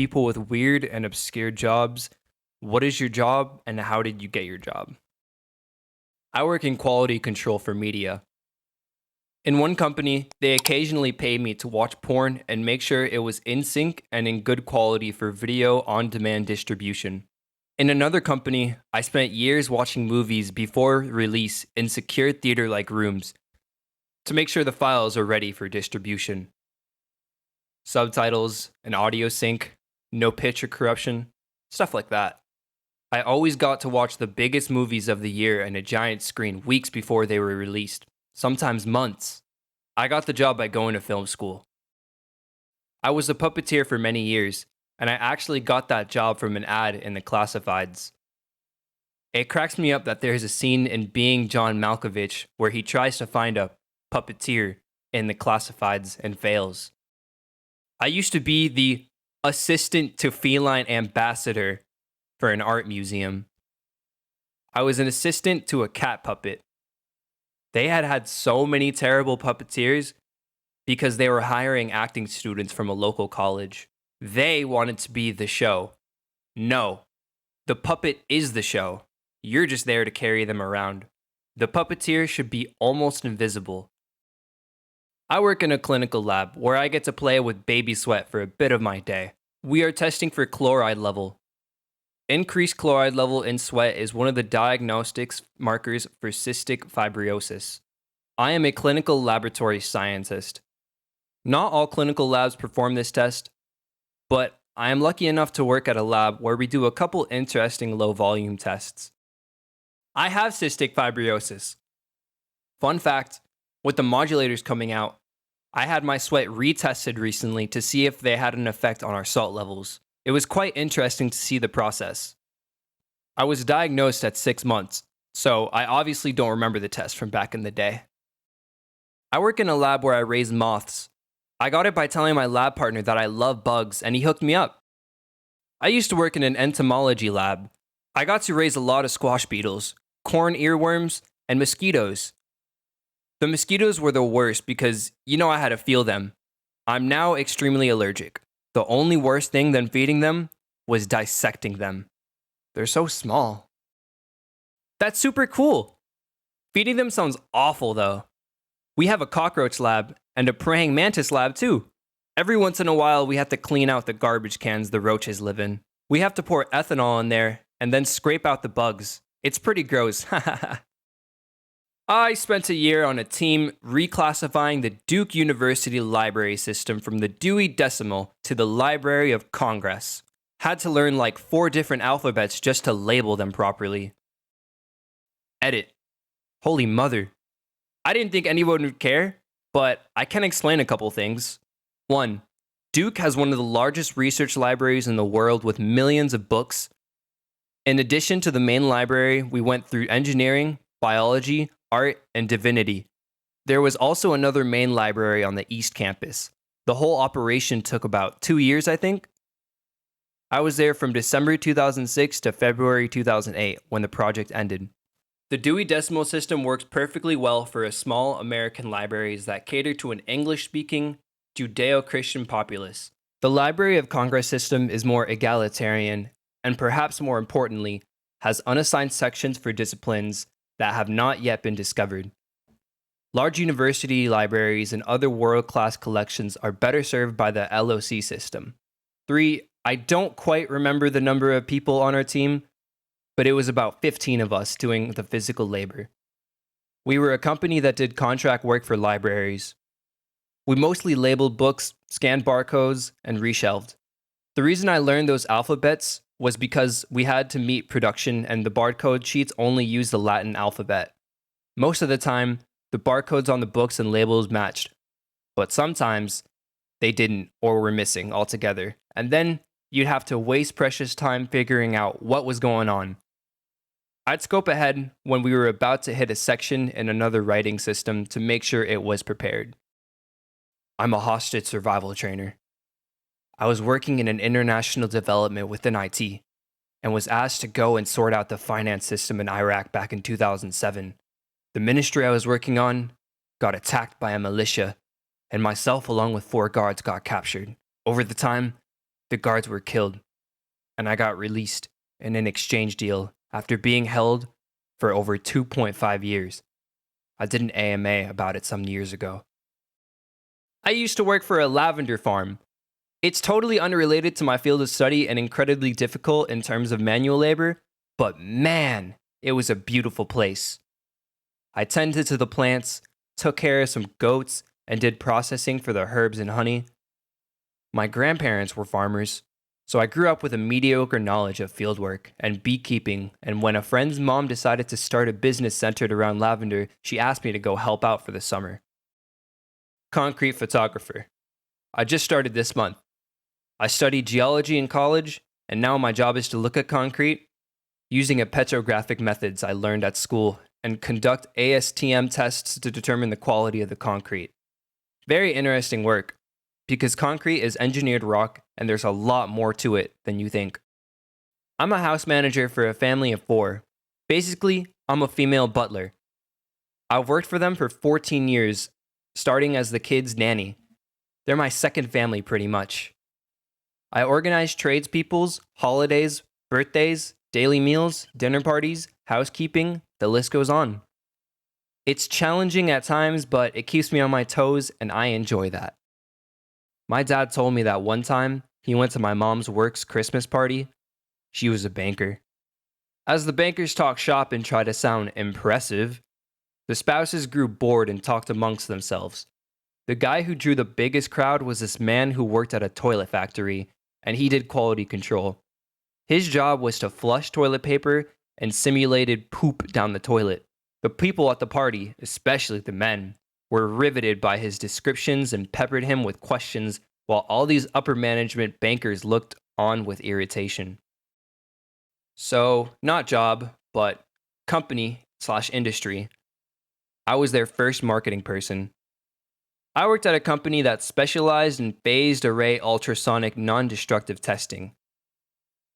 people with weird and obscure jobs. What is your job and how did you get your job? I work in quality control for media. In one company, they occasionally pay me to watch porn and make sure it was in sync and in good quality for video on demand distribution. In another company, I spent years watching movies before release in secure theater like rooms to make sure the files are ready for distribution. Subtitles, an audio sync, no picture corruption, stuff like that. I always got to watch the biggest movies of the year on a giant screen weeks before they were released, sometimes months. I got the job by going to film school. I was a puppeteer for many years, and I actually got that job from an ad in the classifieds. It cracks me up that there's a scene in Being John Malkovich where he tries to find a puppeteer in the classifieds and fails. I used to be the assistant to feline ambassador for an art museum. I was an assistant to a cat puppet. They had so many terrible puppeteers because they were hiring acting students from a local college. They wanted to be the show. No, the puppet is the show. You're just there to carry them around. The puppeteer should be almost invisible. I work in a clinical lab where I get to play with baby sweat for a bit of my day. We are testing for chloride level. Increased chloride level in sweat is one of the diagnostics markers for cystic fibrosis. I am a clinical laboratory scientist. Not all clinical labs perform this test, but I am lucky enough to work at a lab where we do a couple interesting low volume tests. I have cystic fibrosis. Fun fact, with the modulators coming out, I had my sweat retested recently to see if they had an effect on our salt levels. It was quite interesting to see the process. I was diagnosed at 6 months, so I obviously don't remember the test from back in the day. I work in a lab where I raise moths. I got it by telling my lab partner that I love bugs, and he hooked me up. I used to work in an entomology lab. I got to raise a lot of squash beetles, corn earworms, and mosquitoes. The mosquitoes were the worst because I had to feel them. I'm now extremely allergic. The only worse thing than feeding them was dissecting them. They're so small. That's super cool. Feeding them sounds awful though. We have a cockroach lab and a praying mantis lab too. Every once in a while we have to clean out the garbage cans the roaches live in. We have to pour ethanol in there and then scrape out the bugs. It's pretty gross. I spent a year on a team reclassifying the Duke University library system from the Dewey Decimal to the Library of Congress. Had to learn like 4 different alphabets just to label them properly. Edit. Holy mother. I didn't think anyone would care, but I can explain a couple things. 1. Duke has one of the largest research libraries in the world with millions of books. In addition to the main library, we went through engineering, biology, art, and divinity. There was also another main library on the East Campus. The whole operation took about 2 years, I think. I was there from December 2006 to February 2008 when the project ended. The Dewey Decimal System works perfectly well for a small American libraries that cater to an English-speaking, Judeo-Christian populace. The Library of Congress system is more egalitarian, and perhaps more importantly, has unassigned sections for disciplines that have not yet been discovered. Large university libraries and other world-class collections are better served by the LOC system. 3. I don't quite remember the number of people on our team, but it was about 15 of us doing the physical labor. We were a company that did contract work for libraries. We mostly labeled books, scanned barcodes, and reshelved. The reason I learned those alphabets was because we had to meet production and the barcode sheets only use the Latin alphabet. Most of the time, the barcodes on the books and labels matched, but sometimes they didn't or were missing altogether, and then you'd have to waste precious time figuring out what was going on. I'd scope ahead when we were about to hit a section in another writing system to make sure it was prepared. I'm a hostage survival trainer. I was working in an international development within IT and was asked to go and sort out the finance system in Iraq back in 2007. The ministry I was working on got attacked by a militia, and myself along with 4 guards got captured. Over the time, the guards were killed, and I got released in an exchange deal after being held for over 2.5 years. I did an AMA about it some years ago. I used to work for a lavender farm. It's totally unrelated to my field of study and incredibly difficult in terms of manual labor, but man, it was a beautiful place. I tended to the plants, took care of some goats, and did processing for the herbs and honey. My grandparents were farmers, so I grew up with a mediocre knowledge of fieldwork and beekeeping, and when a friend's mom decided to start a business centered around lavender, she asked me to go help out for the summer. Concrete photographer. I just started this month. I studied geology in college, and now my job is to look at concrete using a petrographic methods I learned at school and conduct ASTM tests to determine the quality of the concrete. Very interesting work, because concrete is engineered rock and there's a lot more to it than you think. I'm a house manager for a family of 4. Basically, I'm a female butler. I've worked for them for 14 years, starting as the kids' nanny. They're my second family pretty much. I organize tradespeople's holidays, birthdays, daily meals, dinner parties, housekeeping, the list goes on. It's challenging at times, but it keeps me on my toes and I enjoy that. My dad told me that one time he went to my mom's work's Christmas party. She was a banker. As the bankers talk shop and try to sound impressive, the spouses grew bored and talked amongst themselves. The guy who drew the biggest crowd was this man who worked at a toilet factory, and he did quality control. His job was to flush toilet paper and simulated poop down the toilet. The people at the party, especially the men, were riveted by his descriptions and peppered him with questions while all these upper management bankers looked on with irritation. So, not job, but company/industry. I was their first marketing person. I worked at a company that specialized in phased array ultrasonic non-destructive testing.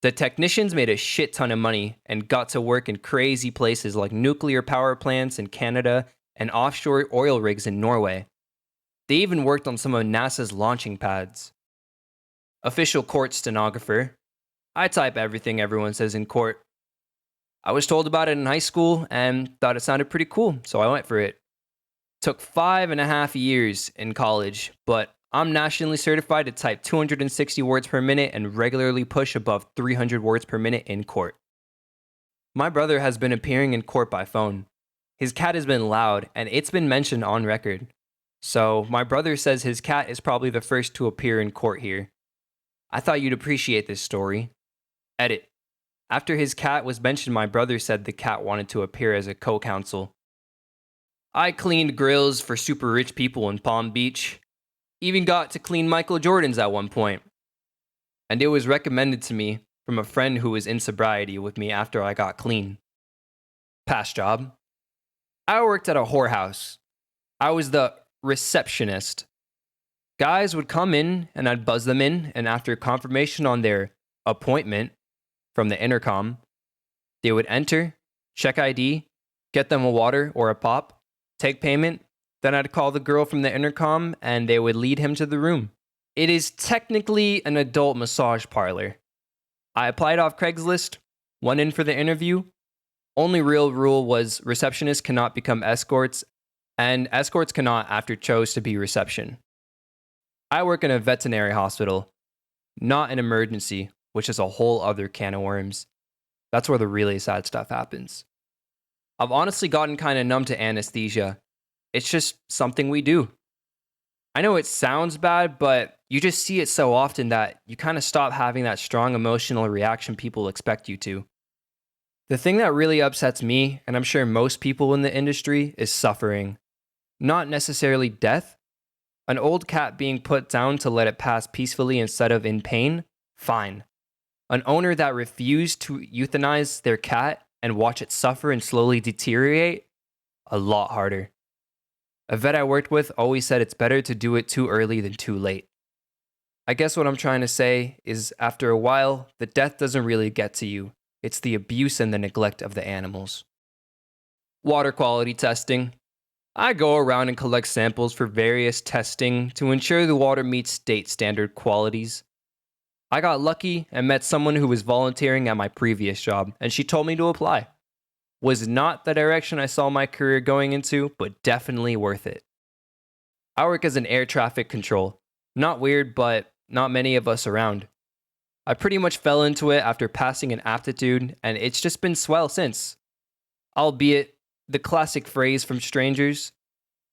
The technicians made a shit ton of money and got to work in crazy places like nuclear power plants in Canada and offshore oil rigs in Norway. They even worked on some of NASA's launching pads. Official court stenographer. I type everything everyone says in court. I was told about it in high school and thought it sounded pretty cool, so I went for it. Took 5.5 years in college, but I'm nationally certified to type 260 words per minute and regularly push above 300 words per minute in court. My brother has been appearing in court by phone. His cat has been loud, and it's been mentioned on record. So, my brother says his cat is probably the first to appear in court here. I thought you'd appreciate this story. Edit. After his cat was mentioned, my brother said the cat wanted to appear as a co-counsel. I cleaned grills for super rich people in Palm Beach. Even got to clean Michael Jordan's at one point. And it was recommended to me from a friend who was in sobriety with me after I got clean. Past job. I worked at a whorehouse. I was the receptionist. Guys would come in and I'd buzz them in, and after confirmation on their appointment from the intercom, they would enter, check ID, get them a water or a pop, take payment, then I'd call the girl from the intercom and they would lead him to the room. It is technically an adult massage parlor. I applied off Craigslist, went in for the interview. Only real rule was receptionists cannot become escorts, and escorts cannot after chose to be reception. I work in a veterinary hospital, not an emergency, which is a whole other can of worms. That's where the really sad stuff happens. I've honestly gotten kind of numb to anesthesia. It's just something we do. I know it sounds bad, but you just see it so often that you kind of stop having that strong emotional reaction people expect you to. The thing that really upsets me, and I'm sure most people in the industry, is suffering. Not necessarily death. An old cat being put down to let it pass peacefully instead of in pain? Fine. An owner that refused to euthanize their cat and watch it suffer and slowly deteriorate? A lot harder. A vet I worked with always said it's better to do it too early than too late. I guess what I'm trying to say is after a while, the death doesn't really get to you. It's the abuse and the neglect of the animals. Water quality testing. I go around and collect samples for various testing to ensure the water meets state standard qualities. I got lucky and met someone who was volunteering at my previous job, and she told me to apply. Was not the direction I saw my career going into, but definitely worth it. I work as an air traffic control. Not weird, but not many of us around. I pretty much fell into it after passing an aptitude, and it's just been swell since. Albeit, the classic phrase from strangers,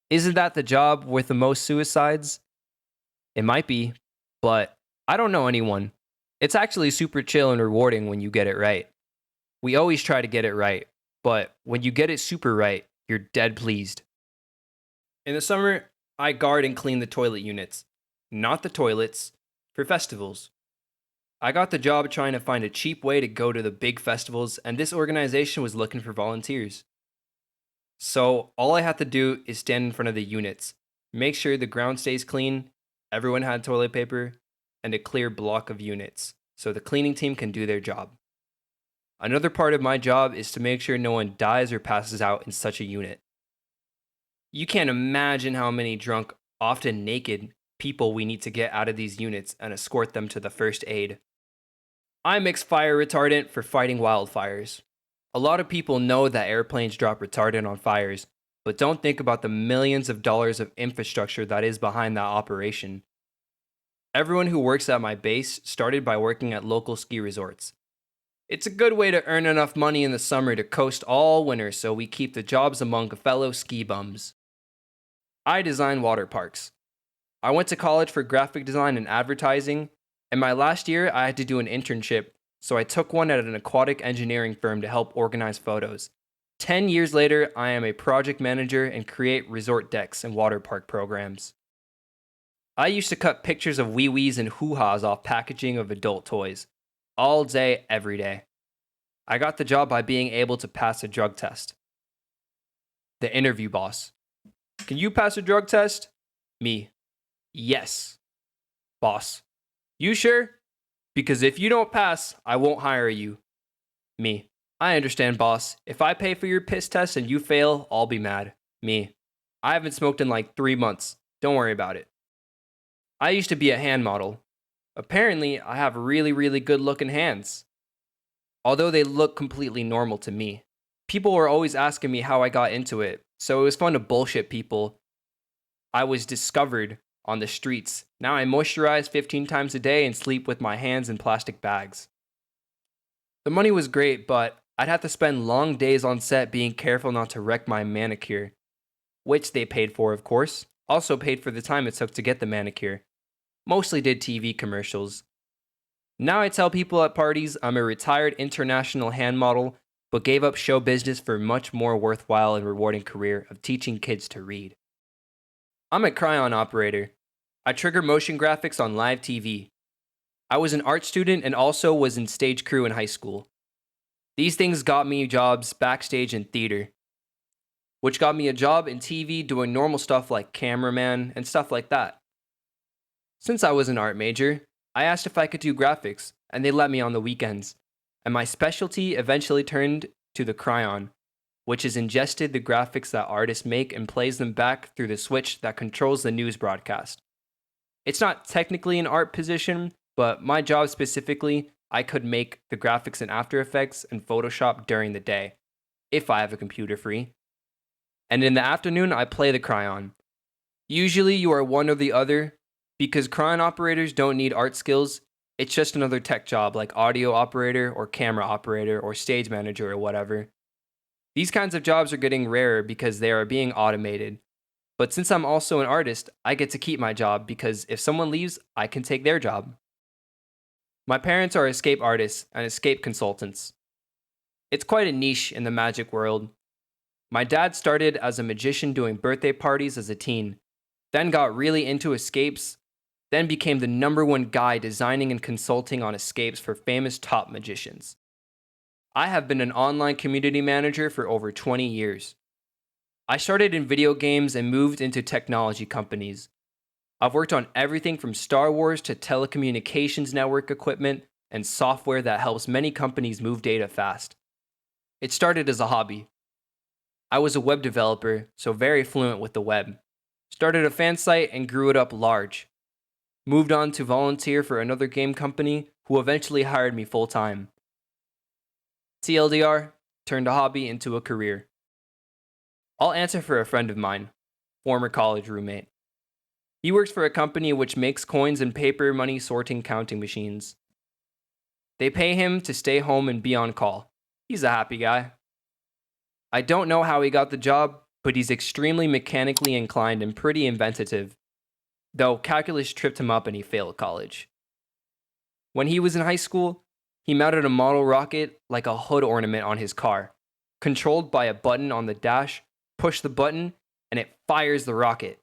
isn't that the job with the most suicides? It might be, but I don't know anyone. It's actually super chill and rewarding when you get it right. We always try to get it right, but when you get it super right, you're dead pleased. In the summer, I guard and clean the toilet units, not the toilets, for festivals. I got the job trying to find a cheap way to go to the big festivals, and this organization was looking for volunteers. So, all I had to do is stand in front of the units, make sure the ground stays clean, everyone had toilet paper, and a clear block of units, so the cleaning team can do their job. Another part of my job is to make sure no one dies or passes out in such a unit. You can't imagine how many drunk, often naked, people we need to get out of these units and escort them to the first aid. I mix fire retardant for fighting wildfires. A lot of people know that airplanes drop retardant on fires, but don't think about the millions of dollars of infrastructure that is behind that operation. Everyone who works at my base started by working at local ski resorts. It's a good way to earn enough money in the summer to coast all winter, so we keep the jobs among fellow ski bums. I design water parks. I went to college for graphic design and advertising, and my last year I had to do an internship, so I took one at an aquatic engineering firm to help organize photos. 10 years later, I am a project manager and create resort decks and water park programs. I used to cut pictures of wee-wees and hoo-ha's off packaging of adult toys. All day, every day. I got the job by being able to pass a drug test. The interview boss. Can you pass a drug test? Me. Yes. Boss. You sure? Because if you don't pass, I won't hire you. Me. I understand, boss. If I pay for your piss test and you fail, I'll be mad. Me. I haven't smoked in like 3 months. Don't worry about it. I used to be a hand model. Apparently, I have really good looking hands. Although they look completely normal to me. People were always asking me how I got into it, so it was fun to bullshit people. I was discovered on the streets. Now I moisturize 15 times a day and sleep with my hands in plastic bags. The money was great, but I'd have to spend long days on set being careful not to wreck my manicure. Which they paid for, of course. Also paid for the time it took to get the manicure. Mostly did TV commercials. Now I tell people at parties I'm a retired international hand model, but gave up show business for a much more worthwhile and rewarding career of teaching kids to read. I'm a crayon operator. I trigger motion graphics on live TV. I was an art student and also was in stage crew in high school. These things got me jobs backstage in theater, which got me a job in TV doing normal stuff like cameraman and stuff like that. Since I was an art major, I asked if I could do graphics, and they let me on the weekends, and my specialty eventually turned to the crayon, which has ingested the graphics that artists make and plays them back through the switch that controls the news broadcast. It's not technically an art position, but my job specifically, I could make the graphics in After Effects and Photoshop during the day, if I have a computer free. And in the afternoon, I play the crayon. Usually you are one or the other, because crayon operators don't need art skills. It's just another tech job like audio operator or camera operator or stage manager or whatever. These kinds of jobs are getting rarer because they are being automated. But since I'm also an artist, I get to keep my job because if someone leaves, I can take their job. My parents are escape artists and escape consultants. It's quite a niche in the magic world. My dad started as a magician doing birthday parties as a teen, then got really into escapes, then became the #1 guy designing and consulting on escapes for famous top magicians. I have been an online community manager for over 20 years. I started in video games and moved into technology companies. I've worked on everything from Star Wars to telecommunications network equipment and software that helps many companies move data fast. It started as a hobby. I was a web developer, so very fluent with the web. Started a fan site and grew it up large. Moved on to volunteer for another game company who eventually hired me full time. TLDR, turned a hobby into a career. I'll answer for a friend of mine, former college roommate. He works for a company which makes coins and paper money sorting counting machines. They pay him to stay home and be on call. He's a happy guy. I don't know how he got the job, but he's extremely mechanically inclined and pretty inventive, though calculus tripped him up and he failed college. When he was in high school, he mounted a model rocket like a hood ornament on his car, controlled by a button on the dash. Push the button, and it fires the rocket.